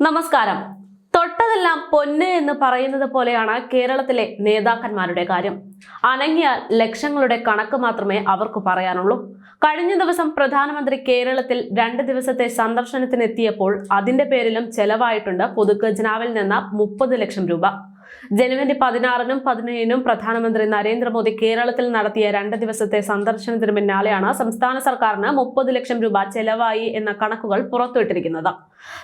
നമസ്കാരം. തൊട്ടതെല്ലാം പൊന്ന് എന്ന് പറയുന്നത് പോലെയാണ് കേരളത്തിലെ നേതാക്കന്മാരുടെ കാര്യം. അനങ്ങിയാൽ ലക്ഷങ്ങളുടെ കണക്ക് മാത്രമേ അവർക്ക് പറയാനുള്ളൂ. കഴിഞ്ഞ ദിവസം പ്രധാനമന്ത്രി കേരളത്തിൽ 2 ദിവസത്തെ സന്ദർശനത്തിനെത്തിയപ്പോൾ അതിന്റെ പേരിലും ചെലവായിട്ടുണ്ട് പൊതുഖജനാവിൽ നിന്ന് 30 ലക്ഷം രൂപ. ജനുവരി 16-നും 17-നും പ്രധാനമന്ത്രി നരേന്ദ്രമോദി കേരളത്തിൽ നടത്തിയ 2 ദിവസത്തെ സന്ദർശനത്തിന് പിന്നാലെയാണ് സംസ്ഥാന സർക്കാരിന് 30 ലക്ഷം രൂപ ചെലവായി എന്ന കണക്കുകൾ പുറത്തുവിട്ടിരിക്കുന്നത്.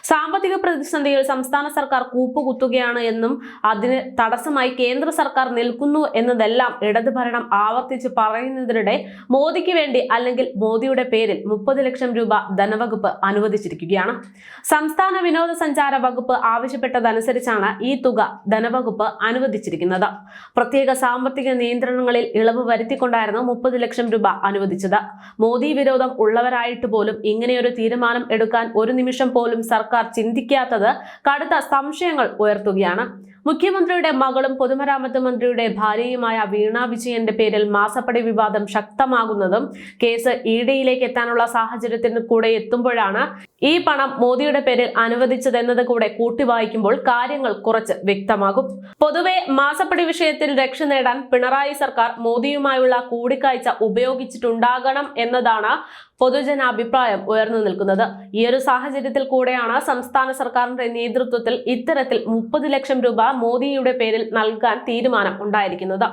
സാമ്പത്തിക പ്രതിസന്ധിയിൽ സംസ്ഥാന സർക്കാർ കൂപ്പുകുത്തുകയാണ് എന്നും അതിന് തടസ്സമായി കേന്ദ്ര സർക്കാർ നിൽക്കുന്നു എന്നതെല്ലാം ഇടത് ഭരണം ആവർത്തിച്ച് പറയുന്നതിനിടെ മോദിക്ക് വേണ്ടി അല്ലെങ്കിൽ മോദിയുടെ പേരിൽ 30 ലക്ഷം രൂപ ധനവകുപ്പ് അനുവദിച്ചിരിക്കുകയാണ്. സംസ്ഥാന വിനോദസഞ്ചാര വകുപ്പ് ആവശ്യപ്പെട്ടതനുസരിച്ചാണ് ഈ തുക ധനവകുപ്പ് അനുവദിച്ചിരിക്കുന്നത്. പ്രത്യേക സാമ്പത്തിക നിയന്ത്രണങ്ങളിൽ ഇളവ് വരുത്തിക്കൊണ്ടായിരുന്നു 30 ലക്ഷം രൂപ അനുവദിച്ചത്. മോദി വിരോധം ഉള്ളവരായിട്ട് പോലും ഇങ്ങനെയൊരു തീരുമാനം എടുക്കാൻ ഒരു നിമിഷം പോലും സർക്കാർ ചിന്തിക്കാത്തത് കടുത്ത സംശയങ്ങൾ ഉയർത്തുകയാണ്. മുഖ്യമന്ത്രിയുടെ മകളും പൊതുമരാമത്ത് മന്ത്രിയുടെ ഭാര്യയുമായ വീണ വിജയന്റെ പേരിൽ മാസപ്പടി വിവാദം ശക്തമാകുന്നതും കേസ് ഇഡിയിലേക്ക് എത്താനുള്ള സാഹചര്യത്തിന് കൂടെ എത്തുമ്പോഴാണ് ഈ പണം മോദിയുടെ പേരിൽ അനുവദിച്ചതെന്നത് കൂടെ കൂട്ടിവായിക്കുമ്പോൾ കാര്യങ്ങൾ കുറച്ച് വ്യക്തമാകും. പൊതുവെ മാസപ്പടി വിഷയത്തിൽ രക്ഷ നേടാൻ പിണറായി സർക്കാർ മോദിയുമായുള്ള കൂടിക്കാഴ്ച ഉപയോഗിച്ചിട്ടുണ്ടാകണം എന്നതാണ് പൊതുജനാഭിപ്രായം ഉയർന്നു നിൽക്കുന്നത്. ഈ ഒരു സാഹചര്യത്തിൽ കൂടെയാണ് സംസ്ഥാന സർക്കാരിന്റെ നേതൃത്വത്തിൽ ഇത്തരത്തിൽ 30 ലക്ഷം രൂപ മോദിയുടെ പേരിൽ നൽകാൻ തീരുമാനം ഉണ്ടായിരിക്കുന്നത്.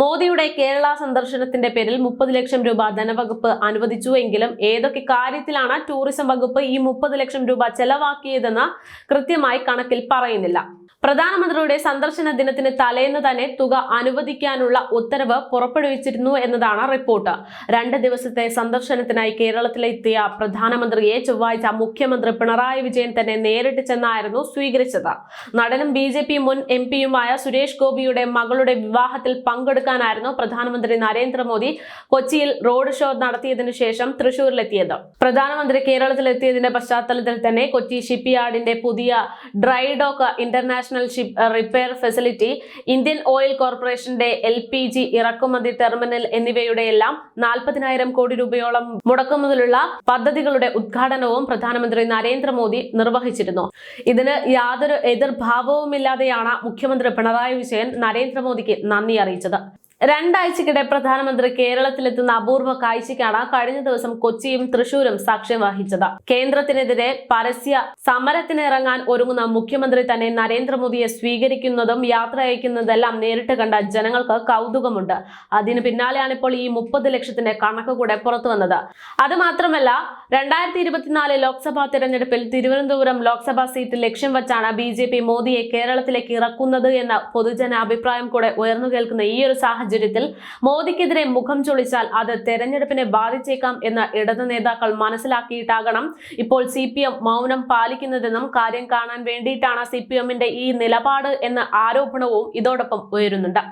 മോദിയുടെ കേരള സന്ദർശനത്തിന്റെ പേരിൽ 30 ലക്ഷം രൂപ ധനവകുപ്പ് അനുവദിച്ചു എങ്കിലും ഏതൊക്കെ കാര്യത്തിലാണ് ടൂറിസം വകുപ്പ് ഈ 30 ലക്ഷം രൂപ ചെലവാക്കിയതെന്ന് കൃത്യമായി കണക്കിൽ പറയുന്നില്ല. പ്രധാനമന്ത്രിയുടെ സന്ദർശന ദിനത്തിന് തലേന്ന് തന്നെ തുക അനുവദിക്കാനുള്ള ഉത്തരവ് പുറപ്പെടുവിച്ചിരുന്നു എന്നതാണ് റിപ്പോർട്ട്. 2 ദിവസത്തെ സന്ദർശനത്തിനായി കേരളത്തിലെത്തിയ പ്രധാനമന്ത്രിയെ ചൊവ്വാഴ്ച മുഖ്യമന്ത്രി പിണറായി വിജയൻ തന്നെ നേരിട്ട് ചെന്നായിരുന്നു സ്വീകരിച്ചത്. നടനും BJP മുൻ MP-യുമായ സുരേഷ് ഗോപിയുടെ മകളുടെ വിവാഹത്തിൽ പങ്കെടുക്കാനായിരുന്നു പ്രധാനമന്ത്രി നരേന്ദ്രമോദി കൊച്ചിയിൽ റോഡ് ഷോ നടത്തിയതിനു ശേഷം തൃശൂരിലെത്തിയത്. പ്രധാനമന്ത്രി കേരളത്തിലെത്തിയതിന്റെ പശ്ചാത്തലത്തിൽ തന്നെ കൊച്ചി ഷിപ്പ് യാർഡിന്റെ പുതിയ dry dock, international ship repair facility, Indian oil കോർപ്പറേഷന്റെ LPG ഇറക്കുമതി ടെർമിനൽ എന്നിവയുടെ എല്ലാം 40,000 കോടി രൂപയോളം മുടക്കുമുതലുള്ള പദ്ധതികളുടെ ഉദ്ഘാടനവും പ്രധാനമന്ത്രി നരേന്ദ്രമോദി നിർവഹിച്ചിരുന്നു. ഇതിന് യാതൊരു എതിർഭാവവുമില്ലാതെയാണ് മുഖ്യമന്ത്രി പിണറായി വിജയൻ നരേന്ദ്രമോദിക്ക് നന്ദി അറിയിച്ചത്. 2 ആഴ്ചക്കിടെ പ്രധാനമന്ത്രി കേരളത്തിലെത്തുന്ന അപൂർവ കാഴ്ചയ്ക്കാണ് കഴിഞ്ഞ ദിവസം കൊച്ചിയും തൃശൂരും സാക്ഷ്യം വഹിച്ചത്. കേന്ദ്രത്തിനെതിരെ പരസ്യ സമരത്തിനിറങ്ങാൻ ഒരുങ്ങുന്ന മുഖ്യമന്ത്രി തന്നെ നരേന്ദ്രമോദിയെ സ്വീകരിക്കുന്നതും യാത്ര അയക്കുന്നതെല്ലാം നേരിട്ട് കണ്ട ജനങ്ങൾക്ക് കൗതുകമുണ്ട്. അതിന് പിന്നാലെയാണ് ഇപ്പോൾ ഈ 30 ലക്ഷത്തിന്റെ കണക്ക് കൂടെ പുറത്തു വന്നത്. അത് മാത്രമല്ല, 2024 ലോക്സഭാ തെരഞ്ഞെടുപ്പിൽ തിരുവനന്തപുരം ലോക്സഭാ സീറ്റ് ലക്ഷ്യം വച്ചാണ് BJP മോദിയെ കേരളത്തിലേക്ക് ഇറക്കുന്നത് എന്ന പൊതുജനാഭിപ്രായം കൂടെ ഉയർന്നു കേൾക്കുന്ന ഈ ഒരു സാഹചര്യത്തിൽ മോദിക്കെതിരെ മുഖം ചൊളിച്ചാൽ അത് തെരഞ്ഞെടുപ്പിനെ ബാധിച്ചേക്കാം എന്ന് ഇടത് നേതാക്കൾ മനസ്സിലാക്കിയിട്ടാകണം ഇപ്പോൾ CPM മൗനം പാലിക്കുന്നതെന്നും കാര്യം കാണാൻ വേണ്ടിയിട്ടാണ് CPM-ന്റെ ഈ നിലപാട് എന്ന ആരോപണവും ഇതോടൊപ്പം ഉയരുന്നുണ്ട്.